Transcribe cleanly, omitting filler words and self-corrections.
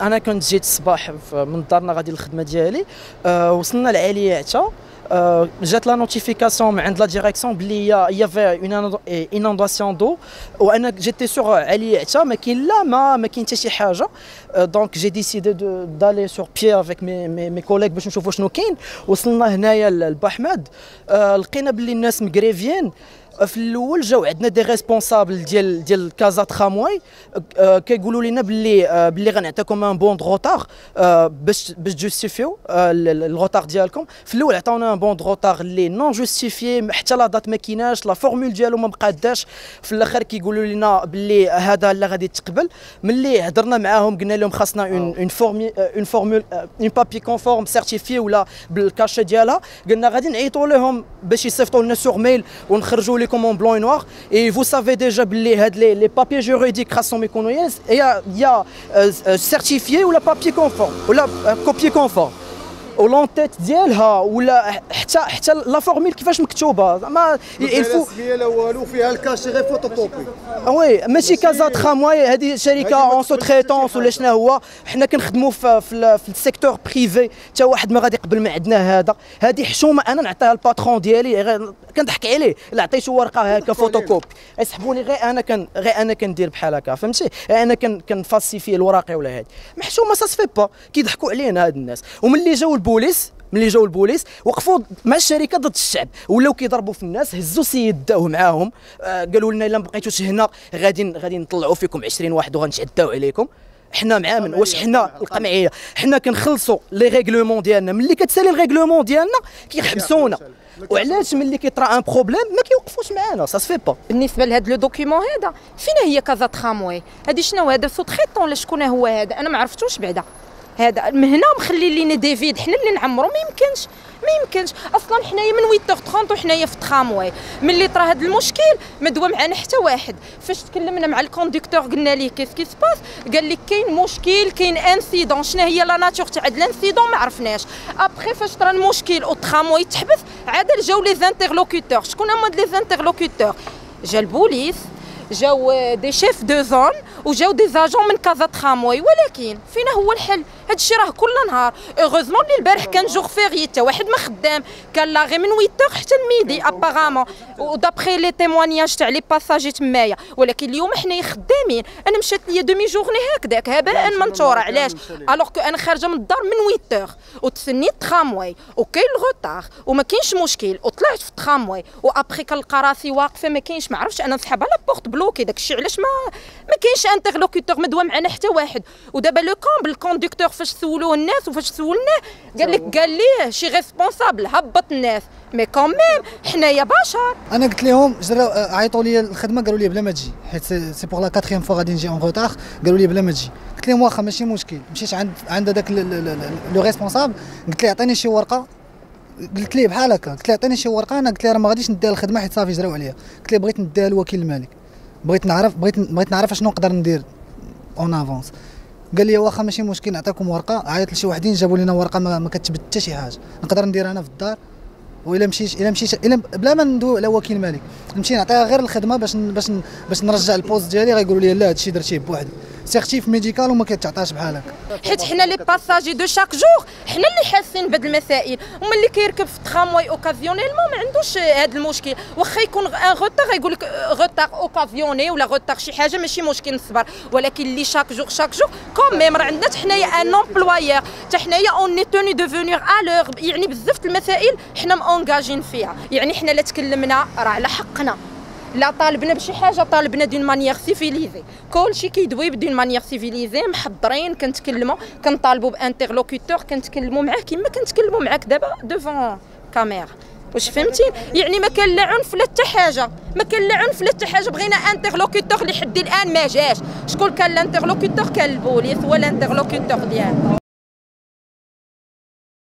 انا كنت جيت الصباح من دارنا غادي للخدمه ديالي. وصلنا لعليا عتا. جات لا نوتيفيكاسيون من عند لا ديريكسيون بلي يافي اون انونداسيون دو، وانا جيتي سور عليا عتا ما كاين ما كاين حتى شي حاجه. دونك جي ديسيدي دالي سور بيي افيك مي كوليغ باش نشوفوا شنو كاين. وصلنا هنايا لباحمد، لقينا بلي الناس مكريفيين. في الاول جاو عندنا دي ريسبونسابل ديال كازا ترامواي كيقولوا لنا باللي غنعطيكم ان بون دو روتار باش جوستيفيو الروتار ديالكم. في الاول عطاونا ان بون دو روتار اللي نون جوستيفيي، حتى لا دات ما كايناش، لا فورمول ديالو ما مقاداش. في الاخر كيقولوا لنا باللي هذا لا غادي تقبل. ملي هضرنا معاهم قلنا لهم خاصنا اون فورمول اون بابي كونفورم سيرتيفي ولا بالكاشي ديالها. قلنا غادي نعيطوا لهم باش يصيفطوا لنا سور ميل ونخرجوا لكم اون بلون نوار. اي فو سافي ديجا باللي هاد لي بابي جوريديك خاصهم يكونوا يا سيرتيفيي ولا بابي كونفورم ولا كوبي كونفورم ولونتيت ديالها ولا حتى لا فورمول كيفاش مكتوبه زعما الفو لا والو فيها الكاشي غير فوتوكوبي. وي ماشي كازا ترامواي، هذه شركه اون سو تريتونس ولا شنو هو. حنا كنخدموا في السيكتور بريفي، حتى واحد ما غادي يقبل ما عندنا هذا. هذه حشومه انا نعطيها الباترون ديالي، كنضحك عليه. لا عطيتو ورقه هكا فوتوكوبي يسحبوني غير انا كندير بحال هكا، فهمتي؟ انا كنفاسيفي الوراقي ولا هذه محشومه. سا سفي با كيضحكوا علينا هاد الناس. وملي جاو البوليس وقفوا مع الشركه ضد الشعب، ولاو كيضربوا في الناس. هزوا سيد داوه معاهم، قالوا لنا الا ما بقيتوش هنا غادي نطلعوا فيكم 20 واحد وغنتعداو عليكم. حنا مع من واش حنا القمعيه حنا كنخلصوا لي ريغلومون ديالنا. ملي كتسالي الريغلومون ديالنا كيحبسونا. وعلاش ملي كيطرا ان بروبليم ما كيوقفوش معانا؟ سا سفي با. بالنسبه لهذا لو دوكيومون هذا فينا هي كازا ترامواي هذه شنو هذا سو تريتون ولا شكون هو هذا؟ انا ما عرفتوش بعدا. هذا من هنا مخلي لينا دي فيد حنا اللي نعمرو. ما يمكنش اصلا. حنايا من 8h30 وحنايا في الترامواي. ملي طرا هذا المشكل ما دوا معنا حتى واحد. فاش تكلمنا مع الكونديكتور قلنا ليه كيف سباس، قال لك كاين مشكل، كاين انسيدون. شنو هي لا ناتور تاع هذا الانسيدون ما عرفناش. ابخي فاش طرا المشكل والترامواي تحبس عاد جاو لي زانترلوكوتور. شكون هما لي زانترلوكوتور؟ جا البوليس، جاو دي شيف دو زون، وجاو دي زاجون من كازا ترامواي. ولكن فينا هو الحل؟ هادشي راه كل نهار. اوغوزمون اللي البارح كان جوغ فيغي حتى واحد ما خدام، كان لاغي من 8h حتى الميدي ابارامون ودابخي لي تيموانياج تاع لي باساجي تمايا. ولكن اليوم حنايا خدامين. انا مشات ليا دومي جورني هكذاك هباء منثورا. علاش؟ الوغ كو انا خارجه من الدار من 8h وتسنيت الترامواي وكاين الغوطار وما كاينش مشكل، وطلعت في الترامواي وابخي كنلقى راسي واقفه ما كاينش ما عرفتش انا نسحب على بورت بلوكي. داكشي علاش ما كاينش انترلوكوتور، ما دوا معنا حتى واحد. ودابا لو كومبل الكونديكتور فاش سولوه الناس وفاش سولناه قال ليه شي ريسبونسابل هبط الناس. مي كوميم حنايا بشر. انا قلت لهم عيطوا لي الخدمه قالوا لي بلا ما تجي، حيت سي بوغ لا 4 فوا غادي نجي اون روتار. قالوا لي بلا ما تجي. قلت لهم واخا ماشي مشكل. مشيت عند هذاك لو ريسبونسابل قلت ليه عطيني شي ورقه. قلت ليه بحال هكا، قلت ليه عطيني شي ورقه. انا قلت ليه راه ما غاديش نديها الخدمه حيت صافي جراو عليا. قلت ليه بغيت نديها للوكيل المالك، بغيت نعرف شنو نقدر ندير اون افونس. قال لي واخا ماشي مشكل نعطيكم ورقه. عيط لشي وحدين جابوا لنا ورقه ما كتثبت حتى شي حاجه نقدر ندير انا في الدار. والا مشيت بلا ما ندوي على وكيل مالك نمشي نعطيها غير الخدمه باش نرجع البوست ديالي. غيقولوا لي لا هادشي درتيه بوحدك سيرتيف ميديكال وما كيتعطاش بحال هكا. حيت حنا لي باساجي دو شاك جور حنا اللي حاسين بهاد المسائل. وملي كيركب في الترامواي اوكازيونيلمون ما عندوش هاد المشكل. واخا يكون ان روتار يقول لك روتار اوكازيوني ولا روتار شي حاجه ماشي مشكل نصبر. ولكن اللي شاك جور كوم ميم راه عندنا حنايا ان امبلويور حتى حنايا اون ني توني دو فونير ا لور. يعني بزاف المسائل حنا مونجاجين فيها. يعني حنا لا تكلمنا راه على حقنا، لا طالبنا بشي حاجه طالبنا دون مانيير سيفيليزي. كلشي كيدوي بدون مانيير سيفيليزي محضرين. كنتكلموا كنطالبوا بانترلوكوتور كنتكلموا معاه كيما كنتكلموا معاك دابا دوفون كاميرا. واش فهمتي؟ يعني ما كان لا عنف لا حتى حاجه، ما كان لا عنف لا حتى حاجه. بغينا انترلوكوتور لحد الان ما جاش. شكون كان الانترلوكوتور؟ كان البوليس هو الانترلوكوتور ديالنا.